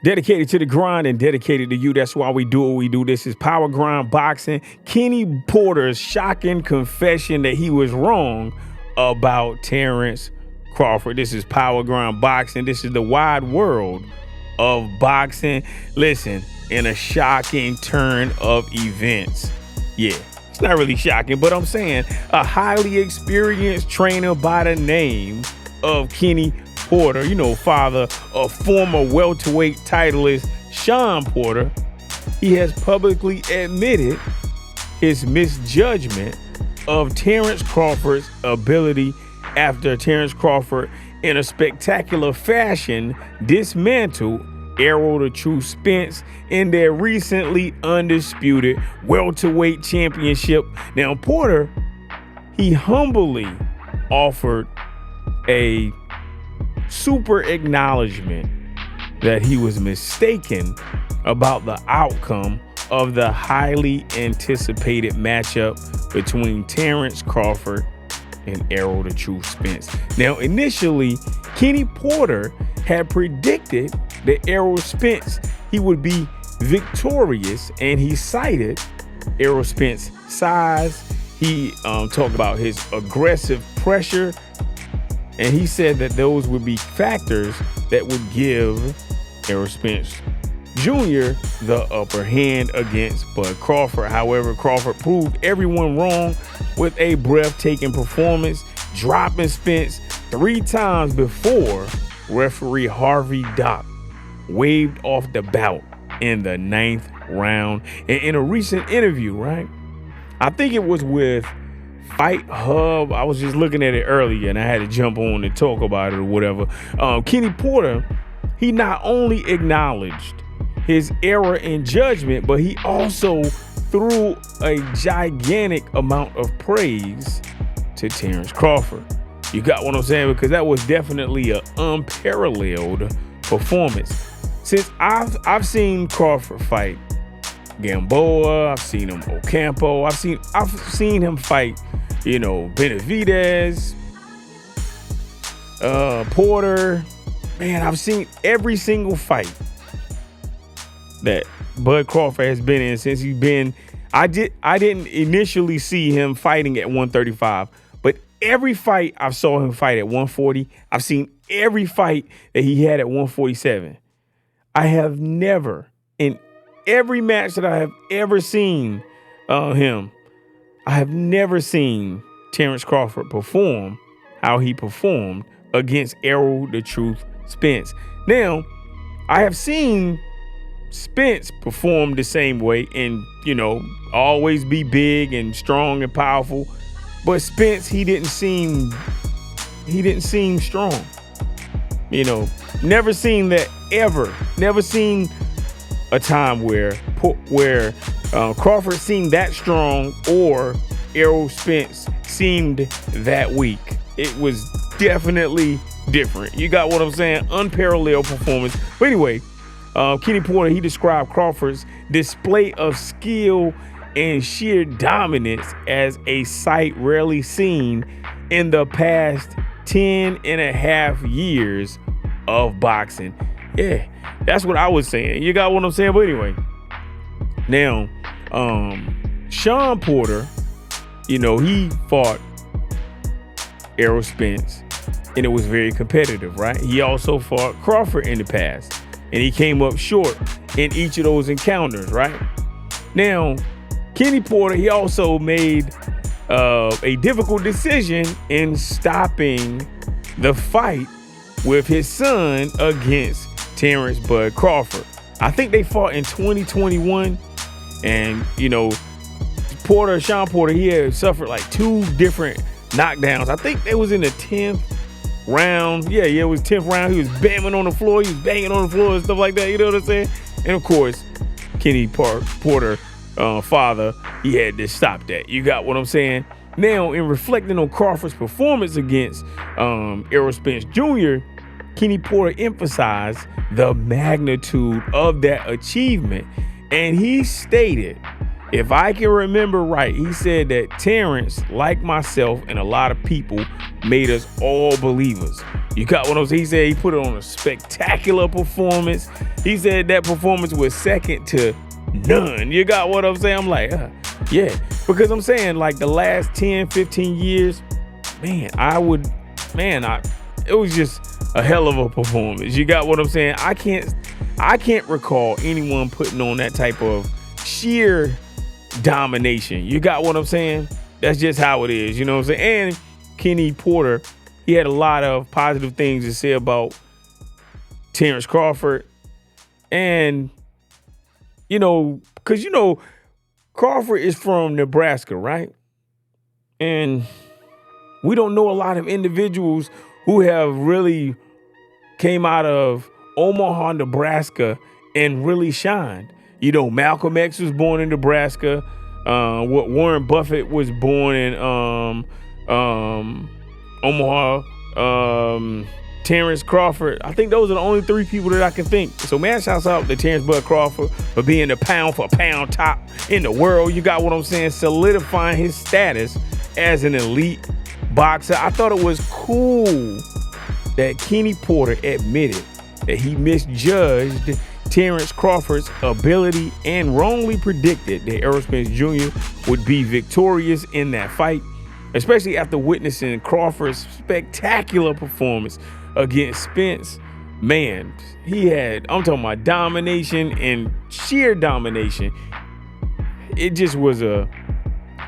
Dedicated to the grind and dedicated to you. That's why we do what we do. This is Power Grind Boxing. Kenny Porter's shocking confession that he was wrong about Terence Crawford. This is Power Grind Boxing. This is the wide world of boxing. Listen, in a shocking turn of events. Yeah, it's not really shocking, but I'm saying a highly experienced trainer by the name of Kenny Porter, father of former welterweight titleist Shawn Porter, he has publicly admitted his misjudgment of Terence Crawford's ability after Terence Crawford, in a spectacular fashion, dismantled Errol the True Spence in their recently undisputed welterweight championship. Now, Porter, he humbly offered a super acknowledgement that he was mistaken about the outcome of the highly anticipated matchup between Terence Crawford and Errol the True Spence. Now, initially, Kenny Porter had predicted that Errol Spence, he would be victorious, and he cited Errol Spence's size. He talked about his aggressive pressure, and he said that those would be factors that would give Errol Spence Jr. the upper hand against Bud Crawford. However, Crawford proved everyone wrong with a breathtaking performance, dropping Spence 3 times before referee Harvey Dock waved off the bout in the 9th round. And in a recent interview, right, I think it was with Fight Hub. I was just looking at it earlier and I had to jump on and talk about it or whatever. Kenny Porter, he not only acknowledged his error in judgment, but he also threw a gigantic amount of praise to Terence Crawford. You got what I'm saying? Because that was definitely an unparalleled performance. Since I've seen Crawford fight Gamboa, I've seen him Ocampo, I've seen him fight, Benavidez, Porter. Man, I've seen every single fight that Bud Crawford has been in since he's been. I didn't initially see him fighting at 135, but every fight I saw him fight at 140. I've seen every fight that he had at 147. I have never, in every match that I have ever seen him, I have never seen Terence Crawford perform how he performed against Errol the Truth Spence. Now, I have seen Spence perform the same way and, always be big and strong and powerful. But Spence, he didn't seem strong. Never seen that ever. Never seen a time where Crawford seemed that strong or Errol Spence seemed that weak. It was definitely different. You got what I'm saying? Unparalleled performance. But anyway, Kenny Porter, he described Crawford's display of skill and sheer dominance as a sight rarely seen in the past 10 and a half years of boxing. Yeah, that's what I was saying. You got what I'm saying? But anyway, now, Shawn Porter, he fought Errol Spence, and it was very competitive, right? He also fought Crawford in the past, and he came up short in each of those encounters, right? Now, Kenny Porter, he also made a difficult decision in stopping the fight with his son against Terence Bud Crawford. I think they fought in 2021, and Shawn Porter, he had suffered like 2 different knockdowns. I think it was in the 10th round. Yeah, it was 10th round. He was banging on the floor. He was banging on the floor and stuff like that. You know what I'm saying? And of course, Kenny Porter, father, he had to stop that. You got what I'm saying? Now, in reflecting on Crawford's performance against Errol Spence Jr., Kenny Porter emphasized the magnitude of that achievement, and he stated If I can remember right, he said that Terence, like myself and a lot of people, made us all believers. You got what I'm saying? He said he put it on a spectacular performance. He said that performance was second to none. You got what I'm saying? I'm like, yeah. Because I'm saying, like, the last 10, 15 years, man, it was just a hell of a performance. You got what I'm saying? I can't recall anyone putting on that type of sheer domination. You got what I'm saying? That's just how it is. You know what I'm saying? And Kenny Porter, he had a lot of positive things to say about Terence Crawford. And, because, Crawford is from Nebraska, right? And we don't know a lot of individuals who have really came out of Omaha, Nebraska and really shined. Malcolm X was born in Nebraska. Warren Buffett was born in Omaha. Terence Crawford. I think those are the only three people that I can think. So, man, shouts out to Terence Bud Crawford for being the pound for pound top in the world. You got what I'm saying? Solidifying his status as an elite boxer. I thought it was cool that Kenny Porter admitted that he misjudged Terence Crawford's ability and wrongly predicted that Errol Spence Jr. would be victorious in that fight, especially after witnessing Crawford's spectacular performance against Spence. Man, I'm talking about domination and sheer domination. It just was a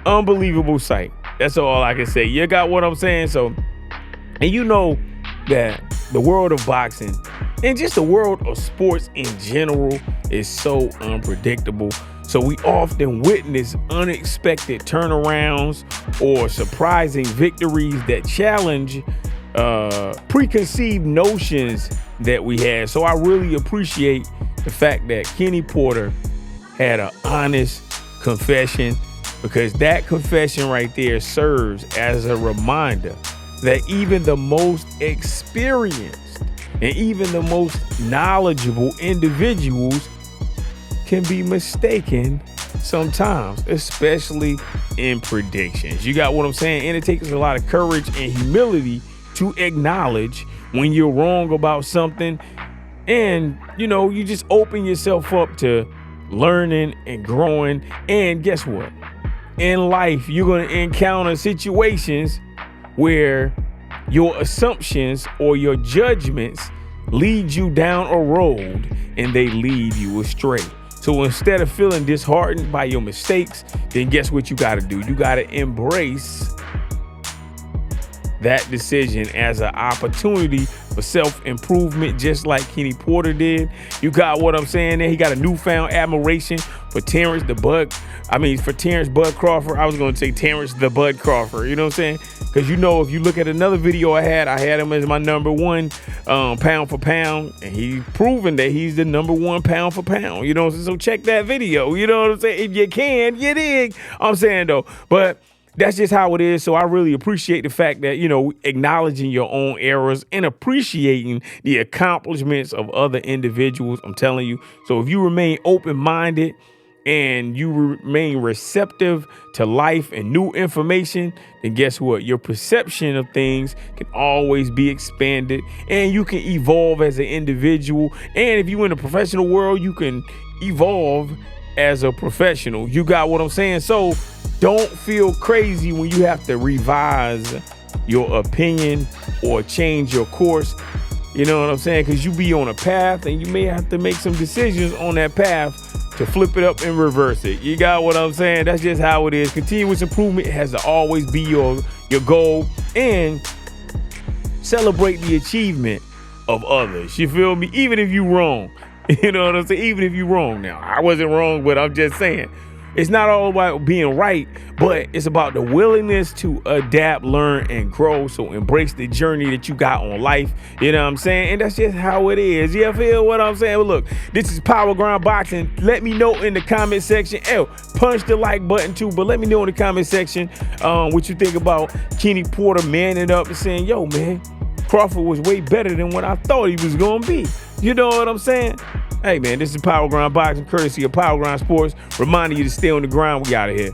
unbelievable sight. That's all I can say. You got what I'm saying? So, and you know that the world of boxing and just the world of sports in general is so unpredictable. So we often witness unexpected turnarounds or surprising victories that challenge preconceived notions that we had. So I really appreciate the fact that Kenny Porter had an honest confession, because that confession right there serves as a reminder that even the most experienced and even the most knowledgeable individuals can be mistaken sometimes, especially in predictions. You got what I'm saying? And it takes a lot of courage and humility to acknowledge when you're wrong about something. And, you just open yourself up to learning and growing. And guess what? In life, you're going to encounter situations where your assumptions or your judgments lead you down a road and they lead you astray. So instead of feeling disheartened by your mistakes, then guess what you got to do? You got to embrace that decision as an opportunity for self-improvement, just like Kenny Porter did. You got what I'm saying there? He got a newfound admiration for Terence Bud Crawford. I was going to say Terence the Bud Crawford. You know what I'm saying? Because, if you look at another video I had him as my number one pound for pound, and he's proven that he's the number one pound for pound. You know what I'm saying? So check that video. You know what I'm saying? If you can, you dig. I'm saying, though. But that's just how it is. So I really appreciate the fact that, acknowledging your own errors and appreciating the accomplishments of other individuals. I'm telling you. So if you remain open-minded and you remain receptive to life and new information, then guess what? Your perception of things can always be expanded, and you can evolve as an individual. And if you're in the professional world, you can evolve as a professional. You got what I'm saying? So don't feel crazy when you have to revise your opinion or change your course. You know what I'm saying? Because you be on a path and you may have to make some decisions on that path to flip it up and reverse it. You got what I'm saying? That's just how it is. Continuous improvement has to always be your goal, and celebrate the achievement of others. You feel me? Even if you're wrong. You know what I'm saying? Even if you're wrong. Now, I wasn't wrong, but I'm just saying, it's not all about being right, but it's about the willingness to adapt, learn, and grow. So embrace the journey that you got on life. You know what I'm saying? And that's just how it is. You feel what I'm saying? Well, look, this is Power Grind Boxing. Let me know in the comment section. Punch the like button too, but let me know in the comment section what you think about Kenny Porter manning up and saying, yo, man, Crawford was way better than what I thought he was going to be. You know what I'm saying? Hey, man, this is Power Grind Boxing, courtesy of Power Grind Sports. Reminding you to stay on the grind. We out of here.